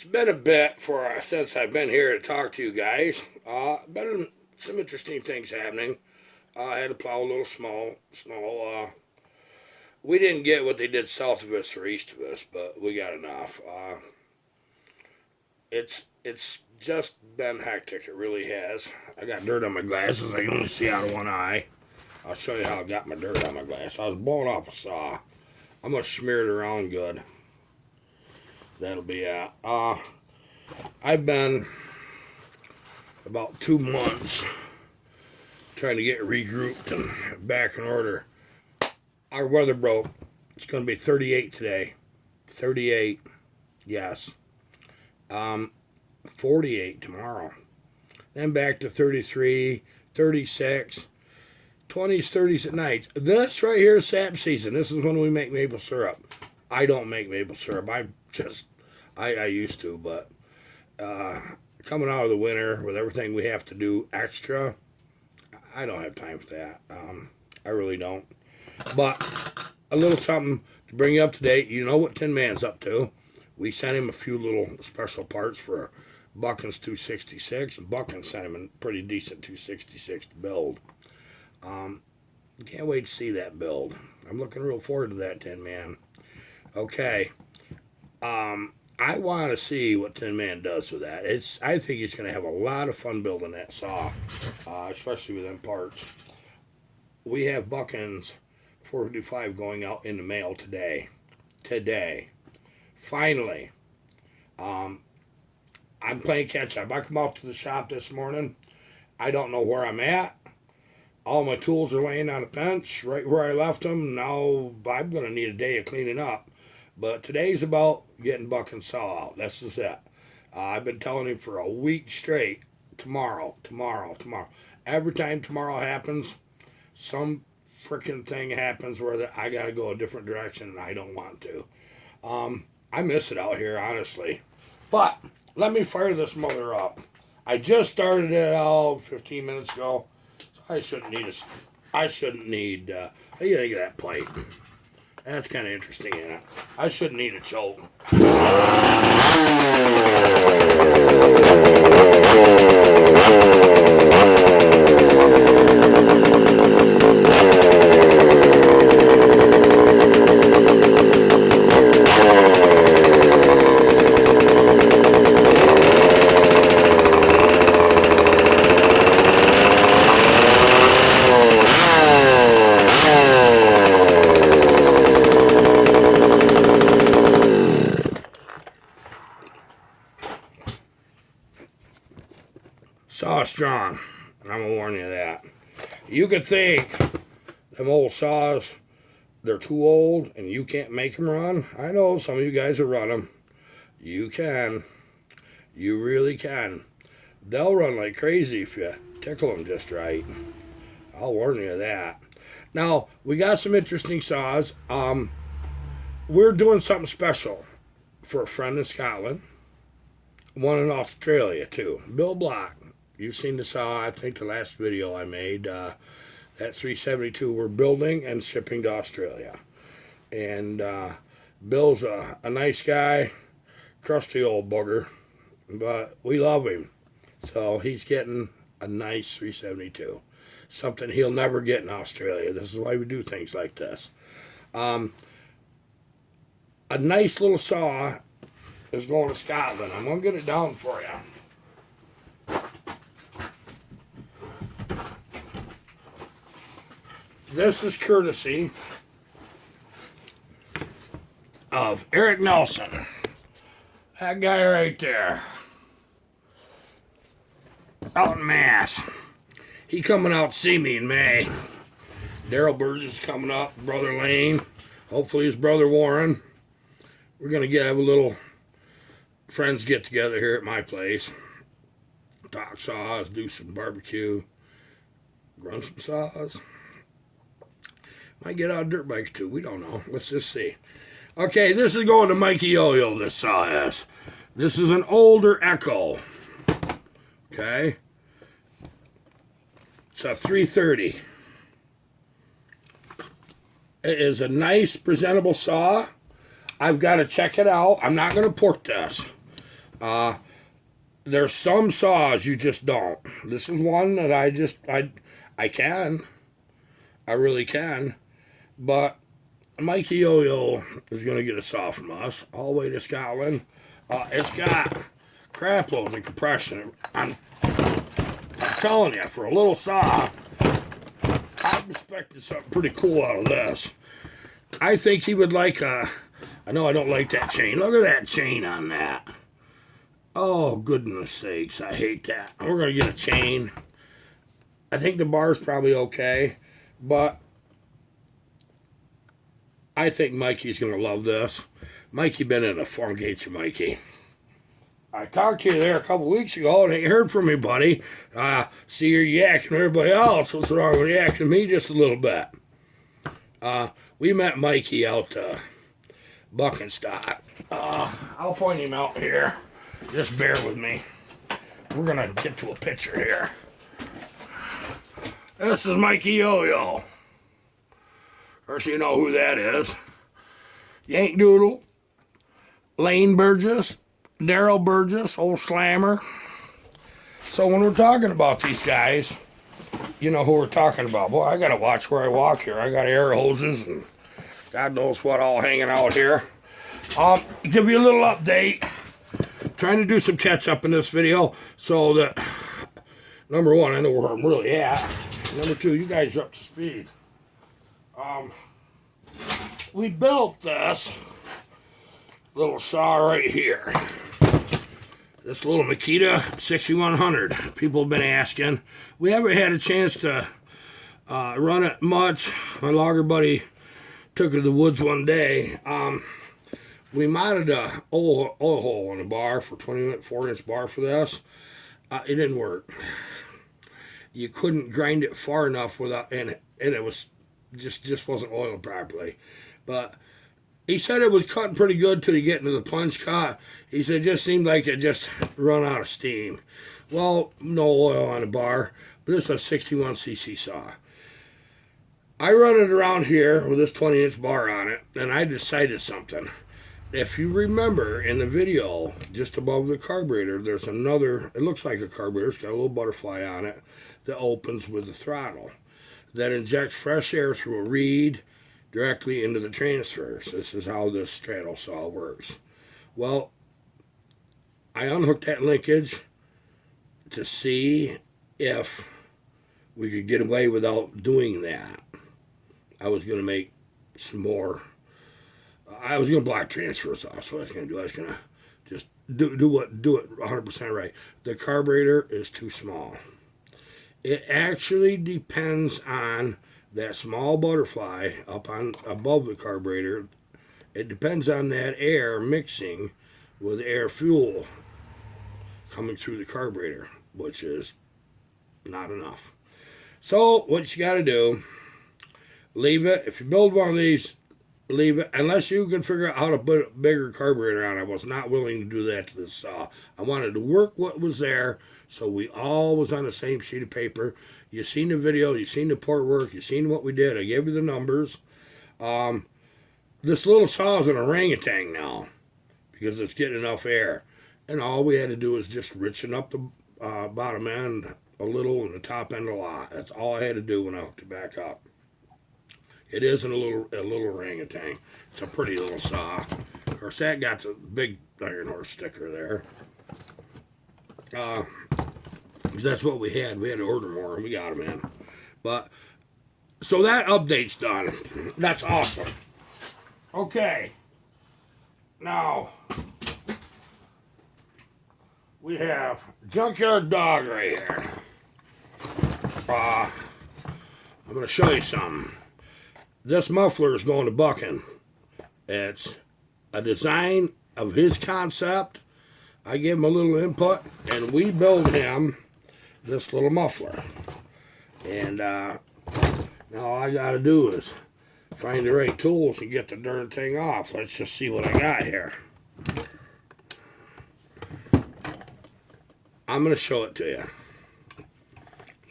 It's been a bit since I've been here to talk to you guys. Been some interesting things happening. I had to plow a little snow. We didn't get what they did south of us or east of us, but we got enough. It's just been hectic. It really has. I got dirt on my glasses. I can only see out of one eye. I'll show you how I got my dirt on my glass. I was blowing off a saw. I'm gonna smear it around good. That'll be it. I've been about 2 months trying to get regrouped and back in order. Our weather broke. It's going to be 38 today. 38, yes. 48 tomorrow. Then back to 33, 36, 20s, 30s at nights. This right here is sap season. This is when we make maple syrup. I don't make maple syrup. I used to, but coming out of the winter with everything we have to do extra, I don't have time for that. I really don't. But a little something to bring you up to date. You know what Tin Man's up to. We sent him a few little special parts for Buckin's 266, and Buckin sent him a pretty decent 266 to build. Can't wait to see that build. I'm looking real forward to that, Tin Man. Okay. I want to see what Tin Man does with that. I think he's going to have a lot of fun building that saw, especially with them parts. We have Buckin's 455 going out in the mail today. Finally. I'm playing catch up. I come out to the shop this morning. I don't know where I'm at. All my tools are laying on a bench right where I left them. Now I'm going to need a day of cleaning up. But today's about getting Buckin's saw out. This is it. I've been telling him for a week straight, tomorrow. Every time tomorrow happens, some freaking thing happens where I got to go a different direction and I don't want to. I miss it out here, honestly. But let me fire this mother up. I just started it out 15 minutes ago. So I shouldn't need how do you think of that plate? That's kind of interesting, isn't it? I shouldn't need a choke. Saw strong, and I'm gonna warn you of that. You could think them old saws, they're too old and you can't make them run. I know some of you guys will run them. You can. You really can. They'll run like crazy if you tickle them just right. I'll warn you of that. Now, we got some interesting saws. We're doing something special for a friend in Scotland. One in Australia, too. Bill Block. You've seen the saw, I think, the last video I made. That 372 we're building and shipping to Australia. And Bill's a nice guy, crusty old booger, but we love him. So he's getting a nice 372. Something he'll never get in Australia. This is why we do things like this. A nice little saw is going to Scotland. I'm going to get it down for you. This is courtesy of Eric Nelson. That guy right there. Out in Mass. He coming out to see me in May. Daryl Burgess coming up. Brother Lane. Hopefully his brother Warren. We're going to have a little friends get together here at my place. Talk saws. Do some barbecue. Run some saws. Might get out dirt bikes too. We don't know. Let's just see. Okay, this is going to Mikey Yo-Yo, this saw is. This is an older Echo. Okay. It's a 330. It is a nice, presentable saw. I've got to check it out. I'm not going to port this. There's some saws you just don't. This is one that I can. I really can. But Mikey Yo-Yo is going to get a saw from us all the way to Scotland. It's got crap loads of compression. I'm telling you, for a little saw, I expected something pretty cool out of this. I think he would like I know I don't like that chain. Look at that chain on that. Oh, goodness sakes, I hate that. We're going to get a chain. I think the bar's probably okay, but I think Mikey's going to love this. Mikey been in a funk, ain't you, Mikey? I talked to you there a couple weeks ago and ain't heard from me, buddy. See you're yakking everybody else. What's wrong with yakking me just a little bit? We met Mikey out bucking stock. I'll point him out here. Just bear with me. We're going to get to a picture here. This is Mikey Yo-Yo. First, you know who that is. Yank Doodle, Lane Burgess, Daryl Burgess, old Slammer. So when we're talking about these guys, you know who we're talking about. Boy, I got to watch where I walk here. I got air hoses and God knows what all hanging out here. Give you a little update. Trying to do some catch up in this video so that, number one, I know where I'm really at. Number two, you guys are up to speed. We built this little saw right here. This little Makita 6100. People have been asking. We haven't had a chance to run it much. My logger buddy took it to the woods one day. We mounted a oil hole in the bar for 24-inch bar for this. It didn't work. You couldn't grind it far enough without, and it was just wasn't oiled properly. But he said it was cutting pretty good till you get into the punch cut. He said it just seemed like it just run out of steam. Well, no oil on the bar, but this is a 61cc saw. I run it around here with this 20-inch bar on it, and I decided something. If you remember in the video, just above the carburetor, there's another, it looks like a carburetor, it's got a little butterfly on it that opens with the throttle that injects fresh air through a reed directly into the transfers. This is how this straddle saw works. Well, I unhooked that linkage to see if we could get away without doing that. I was going to make some more. I was going to block transfers off, so what I was going to do, I was going to just do it 100% right. The carburetor is too small. It actually depends on that small butterfly up on above the carburetor. It depends on that air mixing with air fuel coming through the carburetor, which is not enough. So what you got to do, leave it. If you build one of these, leave it unless you can figure out how to put a bigger carburetor on. I was not willing to do that to this saw. I wanted to work what was there, so we all was on the same sheet of paper. You seen the video, you seen the port work, you seen what we did. I gave you the numbers. This little saw is an orangutan now because it's getting enough air, and all we had to do was just richen up the bottom end a little and the top end a lot. That's all I had to do when I hooked it back up. It isn't a little orangutan. It's a pretty little saw. Of course, that got the big iron horse sticker there. Because that's what we had. We had to order more, and we got them in. But, so that update's done. That's awesome. Okay. Now, we have Junkyard Dog right here. I'm going to show you something. This muffler is going to Buckin. It's a design of his concept. I give him a little input, and we build him this little muffler. And now all I got to do is find the right tools and get the darn thing off. Let's just see what I got here. I'm going to show it to you.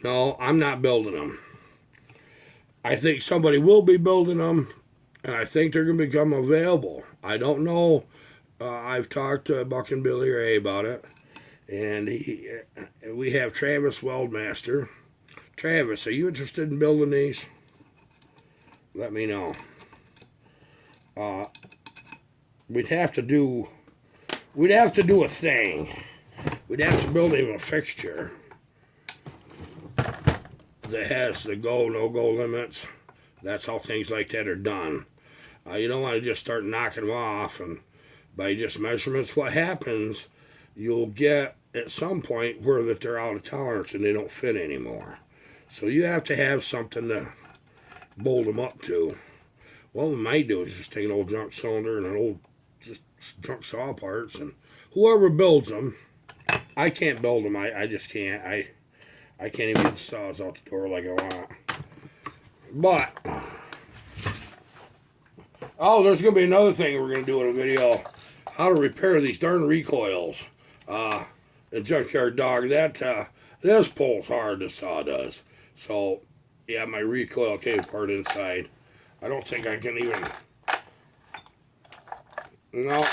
No, I'm not building them. I think somebody will be building them, and I think they're going to become available. I don't know I've talked to Buckin Billy Ray about it, and we have Travis Weldmaster. Travis, are you interested in building these? Let me know. We'd have to do a thing. We'd have to build him a fixture that has the go, no-go limits. That's how things like that are done. You don't want to just start knocking them off and by just measurements. What happens, you'll get at some point where that they're out of tolerance and they don't fit anymore. So you have to have something to bolt them up to. What we might do is just take an old junk cylinder and an old just junk saw parts, and whoever builds them, I can't build them. I just can't. I can't even get the saws out the door like I want. But, oh, there's going to be another thing we're going to do in a video. How to repair these darn recoils. The Junkyard Dog, this pulls hard, this saw does. So, yeah, my recoil came apart inside. I don't think I can even... No.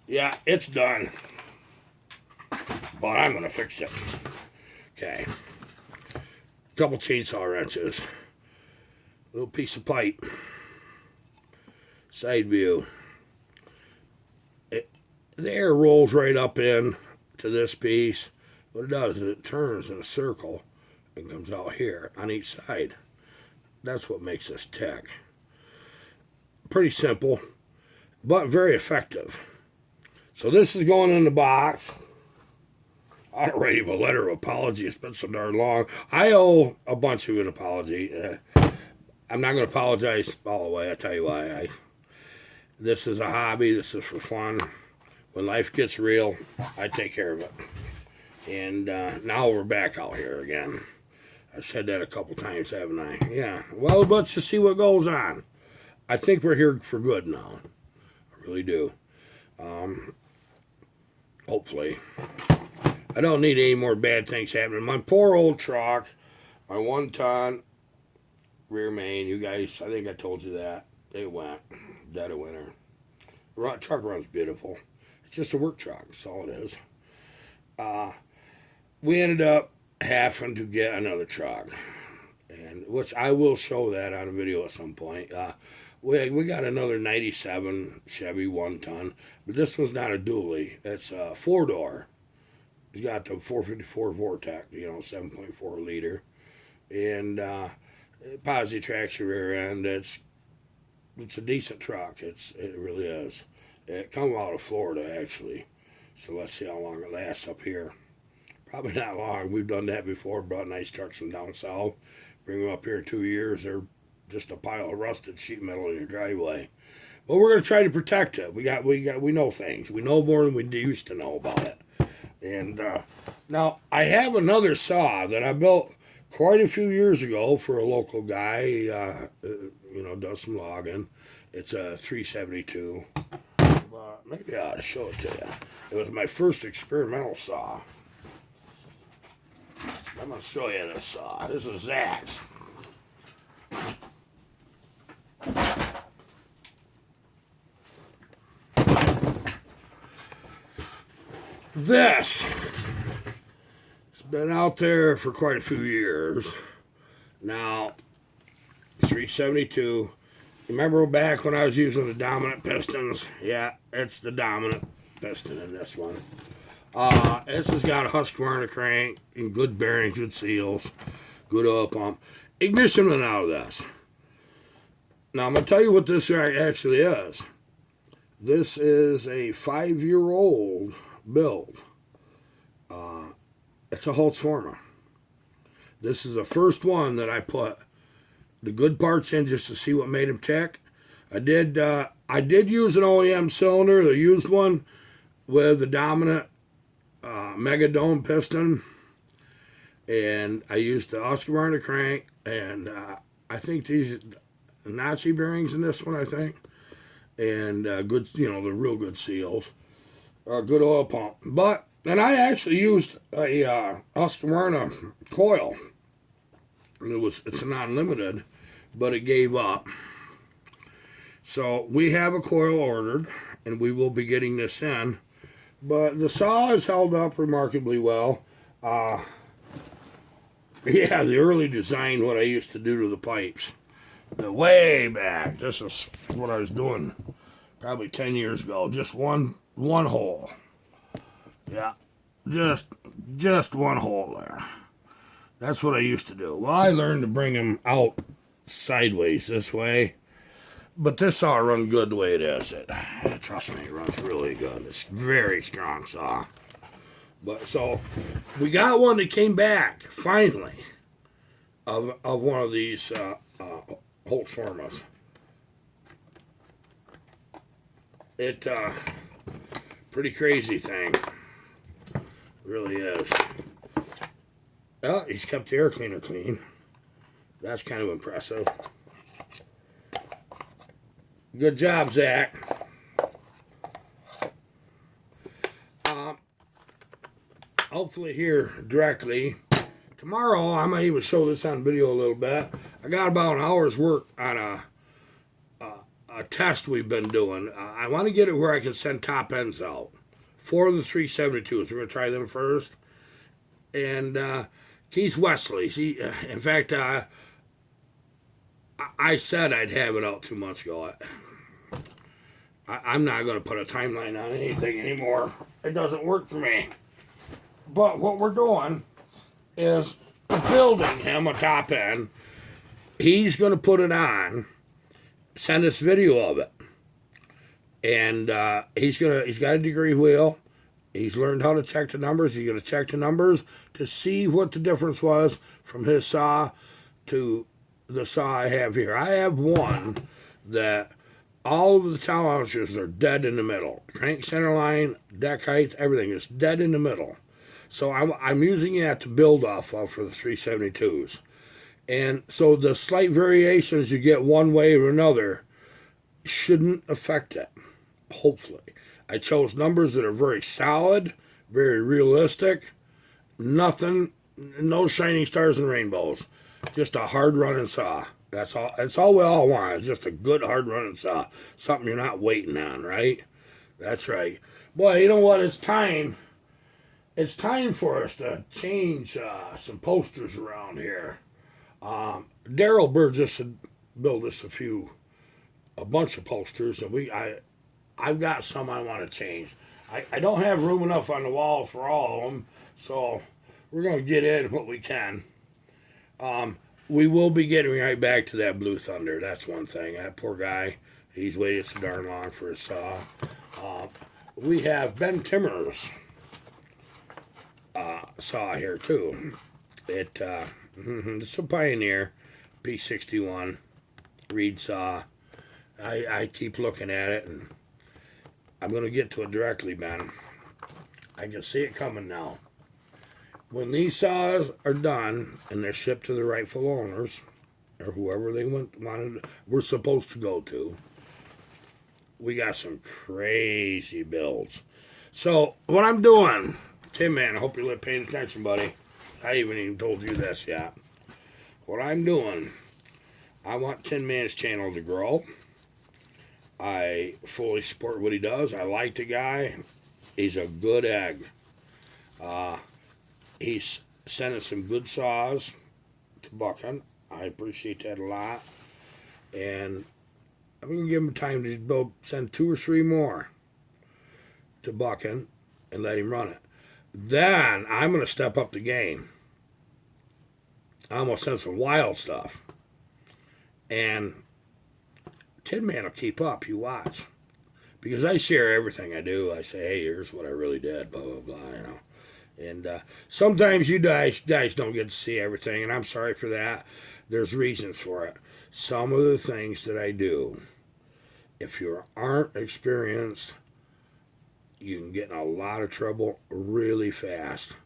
Yeah, it's done. But I'm going to fix it. Okay. Couple chainsaw wrenches. Little piece of pipe. Side view. The air rolls right up in to this piece. What it does is it turns in a circle and comes out here on each side. That's what makes this tick. Pretty simple, but very effective. So this is going in the box. I don't write him a letter of apology. It's been so darn long. I owe a bunch of you an apology. I'm not going to apologize all the way. I'll tell you why. This is a hobby. This is for fun. When life gets real, I take care of it. And now we're back out here again. I've said that a couple times, haven't I? Yeah. Well, let's just see what goes on. I think we're here for good now. I really do. Hopefully. I don't need any more bad things happening. My poor old truck, my 1-ton rear main, you guys, I think I told you that. They went. Dead of winter. The truck runs beautiful. It's just a work truck. That's all it is. We ended up having to get another truck, and which I will show that on a video at some point. We got another 97 Chevy 1-ton, but this one's not a dually. It's a 4-door. It's got the 454 Vortec, 7.4 liter, and positive traction rear end. It's a decent truck. It really is. It comes out of Florida actually, so let's see how long it lasts up here. Probably not long. We've done that before. Brought nice trucks from down south. Bring them up here in 2 years. They're just a pile of rusted sheet metal in your driveway. But we're going to try to protect it. We know things. We know more than we used to know about it. And now I have another saw that I built quite a few years ago for a local guy. Does some logging. It's a 372. Maybe I ought to show it to you. It was my first experimental saw. I'm going to show you this saw. This is Zach's. This has been out there for quite a few years. Now, 372. Remember back when I was using the dominant pistons? Yeah, it's the dominant piston in this one. This has got a Husqvarna crank and good bearings, good seals, good oil pump. Ignition went out of this. Now I'm going to tell you what this actually is. This is a 5-year-old build. It's a Husqvarna. This is the first one that I put the good parts in just to see what made them tick. I did use an OEM cylinder, the used one, with the dominant Mega Dome piston, and I used the Husqvarna crank, and I think these Nazi bearings in this one, I think, and good, the real good seals, good oil pump. And I actually used a Husqvarna coil. It's an unlimited, but it gave up. So we have a coil ordered, and we will be getting this in. But the saw has held up remarkably well. Yeah, the early design, what I used to do to the pipes. The way back, this is what I was doing probably 10 years ago. Just one hole. Yeah, just one hole there. That's what I used to do. Well, I learned to bring them out sideways this way. But this saw run good the way it is. Trust me, it runs really good. It's a very strong saw. But so, we got one that came back, finally, of one of these Holtz Formas. It, pretty crazy thing. It really is. Well, he's kept the air cleaner clean. That's kind of impressive. Good job, Zach. Hopefully here directly. Tomorrow, I might even show this on video a little bit. I got about an hour's work on a test we've been doing. I want to get it where I can send top ends out. 4 of the 372s. We're going to try them first. And Keith Wesley. In fact, I said I'd have it out 2 months ago. I'm not going to put a timeline on anything anymore. It doesn't work for me. But what we're doing is building him a top end. He's going to put it on, send us video of it. And he's got a degree wheel. He's learned how to check the numbers. He's going to check the numbers to see what the difference was from his saw to the saw I have here. I have one that all of the tolerances are dead in the middle. Crank center line, deck height, everything is dead in the middle. So I'm using that to build off of for the 372s. And so the slight variations you get one way or another shouldn't affect it, hopefully. I chose numbers that are very solid, very realistic, nothing, no shining stars and rainbows. Just a hard running saw. That's all we all want. It's just a good hard running saw. Something you're not waiting on, right? That's right. Boy, you know what? It's time. It's time for us to change some posters around here. Daryl Burgess had built us a bunch of posters, and I've got some I want to change. I don't have room enough on the wall for all of them, so we're going to get in what we can. We will be getting right back to that Blue Thunder. That's one thing. That poor guy, he's waited so darn long for his saw. We have Ben Timmer's saw here too. It's a Pioneer P61 reed saw. I keep looking at it, and I'm going to get to it directly, Ben. I can see it coming now. When these saws are done and they're shipped to the rightful owners, or whoever they we're supposed to go to, we got some crazy builds. So what I'm doing, Tim, man, I hope you're paying attention, buddy. I haven't even told you this yet. What I'm doing, I want Tin Man's channel to grow. I fully support what he does. I like the guy. He's a good egg. He's sending some good saws to Buckin. I appreciate that a lot. And I'm going to give him time to send 2 or 3 more to Buckin and let him run it. Then I'm going to step up the game. I'm going to send some wild stuff. And Tin Man will keep up, you watch. Because I share everything I do. I say, hey, here's what I really did, blah, blah, blah, you know. And sometimes you guys don't get to see everything, and I'm sorry for that. There's reasons for it. Some of the things that I do, if you aren't experienced, you can get in a lot of trouble really fast.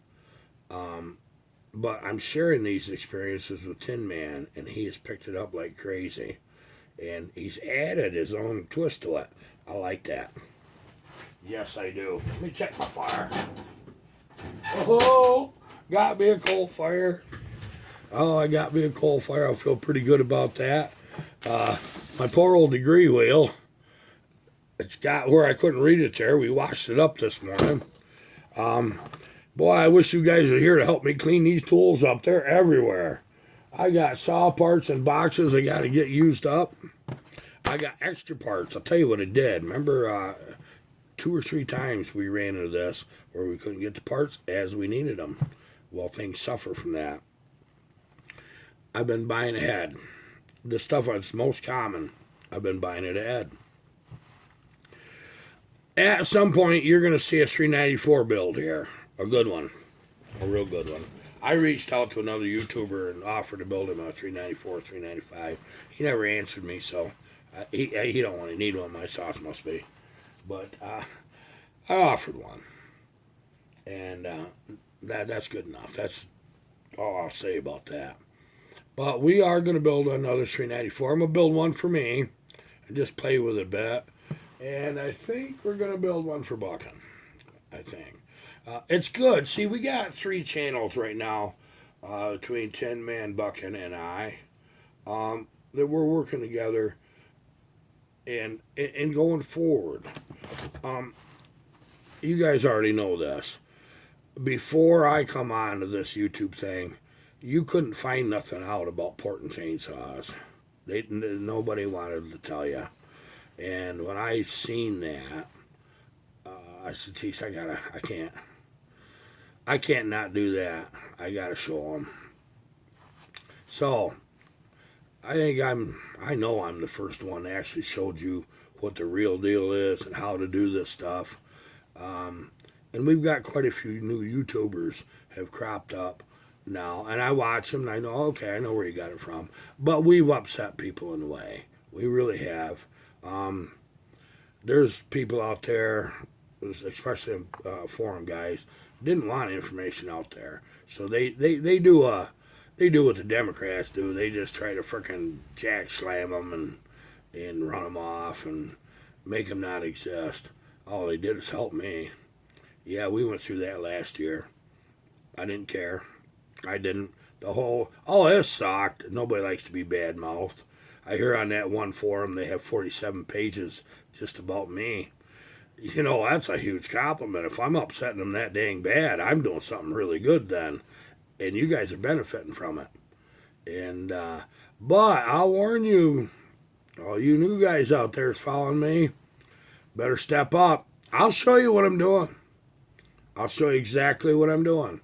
But I'm sharing these experiences with Tin Man, and he has picked it up like crazy. And he's added his own twist to it. I like that. Yes, I do. Let me check my fire. Oh, got me a coal fire. Oh, I got me a coal fire. I feel pretty good about that. My poor old degree wheel. It's got where I couldn't read it there. We washed it up this morning. Boy, I wish you guys were here to help me clean these tools up. They're everywhere. I got saw parts and boxes I got to get used up. I got extra parts. I'll tell you what it did. Remember, 2 or 3 times we ran into this where we couldn't get the parts as we needed them. Well, things suffer from that. I've been buying ahead. The stuff that's most common, I've been buying it ahead. At some point, you're going to see a 394 build here. A good one. A real good one. I reached out to another YouTuber and offered to build him a 394, 395. He never answered me, so he don't want to need one. My sauce must be. But I offered one. And that's good enough. That's all I'll say about that. But we are going to build another 394. I'm going to build one for me and just play with it a bit. And I think we're going to build one for buckin. I think. It's good. See, we got 3 channels right now between Tin Man, Buckin, and I that we're working together and going forward. You guys already know this. Before I come on to this YouTube thing, you couldn't find nothing out about porting chainsaws. Nobody wanted to tell you. And when I seen that, I said, geez, I can't not do that. I gotta show them. So, I know I'm the first one that actually showed you what the real deal is and how to do this stuff. And we've got quite a few new YouTubers have cropped up now. And I watch them and I know, okay, I know where you got it from. But we've upset people in the way. We really have. There's people out there, especially forum guys, didn't want information out there. So they do what the Democrats do. They just try to frickin' jack slam them and run them off and make them not exist. All they did is help me. Yeah, we went through that last year. I didn't care. I didn't. This sucked. Nobody likes to be bad-mouthed. I hear on that one forum they have 47 pages just about me. You know, that's a huge compliment. If I'm upsetting them that dang bad, I'm doing something really good then. And you guys are benefiting from it. And, but I'll warn you, all you new guys out there following me, better step up. I'll show you what I'm doing. I'll show you exactly what I'm doing.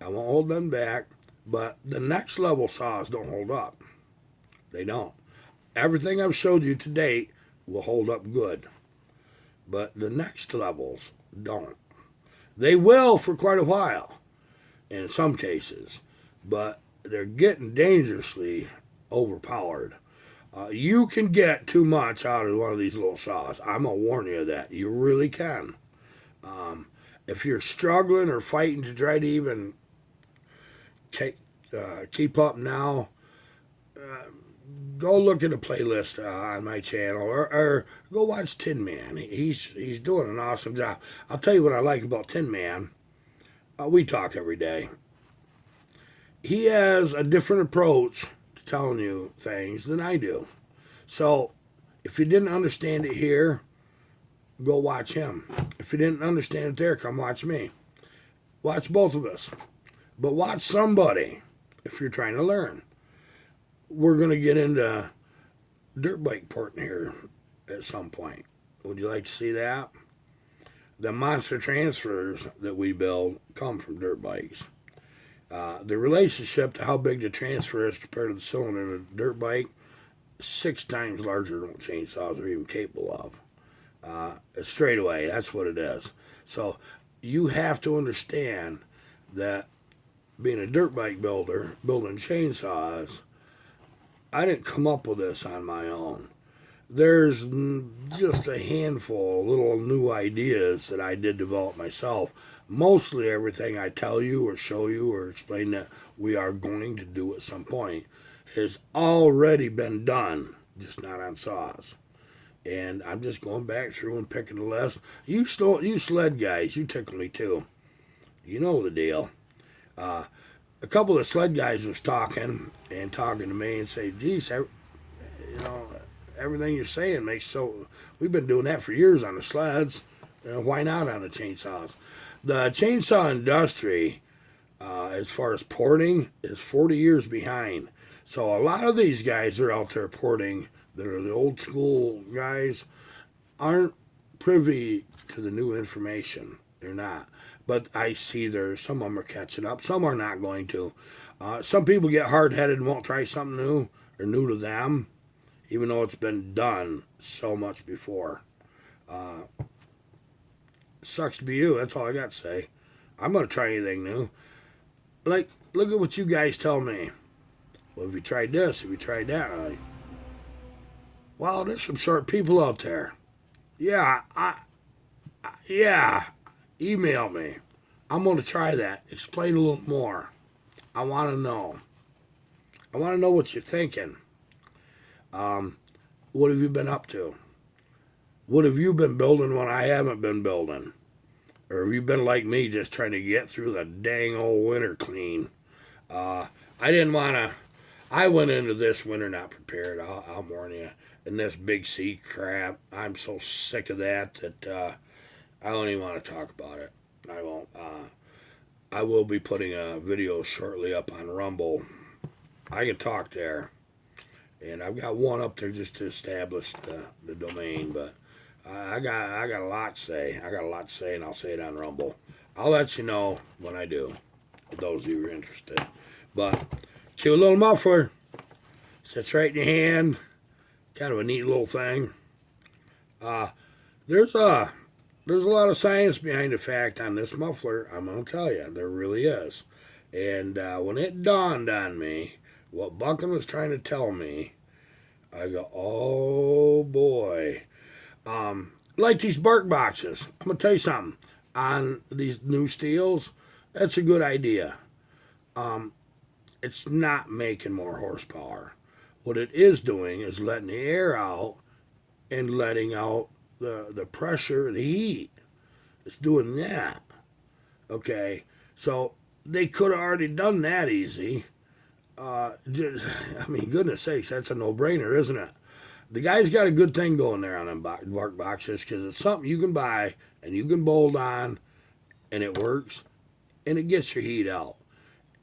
I won't hold them back, but the next level saws don't hold up. They don't. Everything I've showed you to date will hold up good. But the next levels don't. They will for quite a while, in some cases, but they're getting dangerously overpowered. You can get too much out of one of these little saws. I'm going to warn you of that. You really can. If you're struggling or fighting to try to even keep up now, go look at a playlist on my channel or go watch Tin Man. He's doing an awesome job. I'll tell you what I like about Tin Man. We talk every day. He has a different approach to telling you things than I do. So if you didn't understand it here, go watch him. If you didn't understand it there, come watch me. Watch both of us. But watch somebody if you're trying to learn. We're going to get into dirt bike porting here at some point. Would you like to see that? The monster transfers that we build come from dirt bikes. The relationship to how big the transfer is compared to the cylinder in a dirt bike, 6 times larger than what chainsaws are even capable of. Straight away, that's what it is. So you have to understand that being a dirt bike builder, building chainsaws, I didn't come up with this on my own. There's just a handful of little new ideas that I did develop myself. Mostly everything I tell you or show you or explain that we are going to do at some point has already been done, just not on saws. And I'm just going back through and picking the list. You sled guys, you tickle me too. You know the deal. A couple of sled guys was talking to me and say, geez, everything you're saying makes so. We've been doing that for years on the sleds. Why not on the chainsaws? The chainsaw industry, as far as porting, is 40 years behind. So a lot of these guys are out there porting. They're the old school guys, aren't privy to the new information. They're not. But I see some of them are catching up. Some are not going to. Some people get hard-headed and won't try something new or new to them, even though it's been done so much before. Sucks to be you. That's all I got to say. I'm going to try anything new. Like, look at what you guys tell me. Well, have you tried this? Have you tried that? I'm like, wow, there's some sharp people out there. Yeah, yeah. Email me. I'm going to try that. Explain a little more. I want to know. I want to know what you're thinking. What have you been up to? What have you been building when I haven't been building? Or have you been like me, just trying to get through the dang old winter clean? I didn't want to. I went into this winter not prepared. I'll warn you. And this big C crap, I'm so sick of that I don't even want to talk about it. I won't. I will be putting a video shortly up on Rumble. I can talk there. And I've got one up there just to establish the domain, but I got a lot to say. I got a lot to say, and I'll say it on Rumble. I'll let you know when I do, for those of you who are interested. But cute little muffler. Sits right in your hand. Kind of a neat little thing. There's a lot of science behind the fact on this muffler. I'm going to tell you, there really is. And when it dawned on me what Buckin was trying to tell me, I go, oh boy. Like these bark boxes. I'm going to tell you something. On these new steels, that's a good idea. It's not making more horsepower. What it is doing is letting the air out and letting out the pressure, the heat. It's doing that. Okay, so they could have already done that easy. Goodness sakes, that's a no-brainer, isn't it? The guy's got a good thing going there on them bark boxes because it's something you can buy and you can bolt on and it works and it gets your heat out.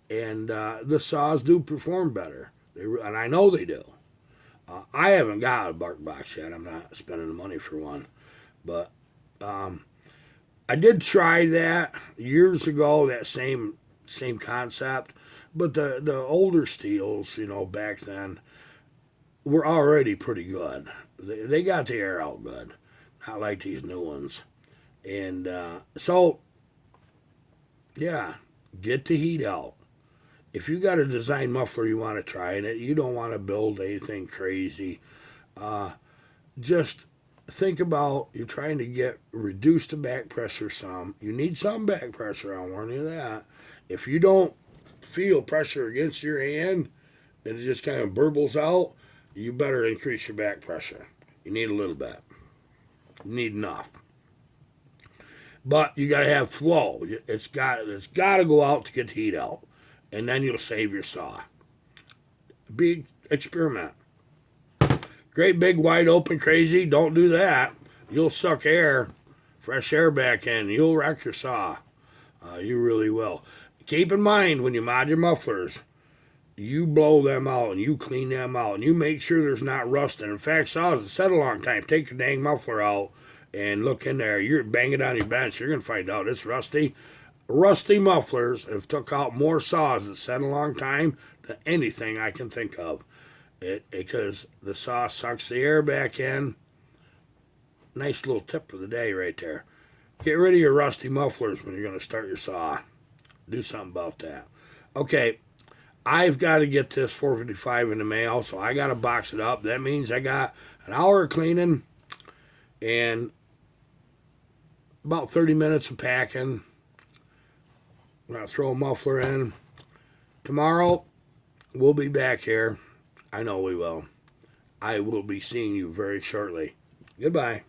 And the saws do perform better. And I know they do. I haven't got a bark box yet. I'm not spending the money for one. But I did try that years ago, that same concept. But the older steels, back then, were already pretty good. They got the air out good. Not like these new ones. And so, yeah, get the heat out. If you got a design muffler you want to try in it, you don't want to build anything crazy. Just think about you're trying to reduce the back pressure some. You need some back pressure, I'll warn you that. If you don't feel pressure against your hand and it just kind of burbles out, you better increase your back pressure. You need a little bit. You need enough. But you got to have flow. It's got to go out to get the heat out. And then you'll save your saw. Big experiment. Great big wide open crazy, don't do that. You'll suck fresh air back in. You'll wreck your saw. You really will. Keep in mind when you mod your mufflers, you blow them out and you clean them out and you make sure there's not rusting. In fact, saws that set a long time. Take your dang muffler out and look in there. You're banging on your bench. You're going to find out it's rusty. Rusty mufflers have took out more saws that set a long time than anything I can think of. Because the saw sucks the air back in. Nice little tip for the day right there. Get rid of your rusty mufflers when you're going to start your saw. Do something about that. Okay, I've got to get this 455 in the mail, so I got to box it up. That means I got an hour of cleaning and about 30 minutes of packing. I'm going to throw a muffler in. Tomorrow, we'll be back here. I know we will. I will be seeing you very shortly. Goodbye.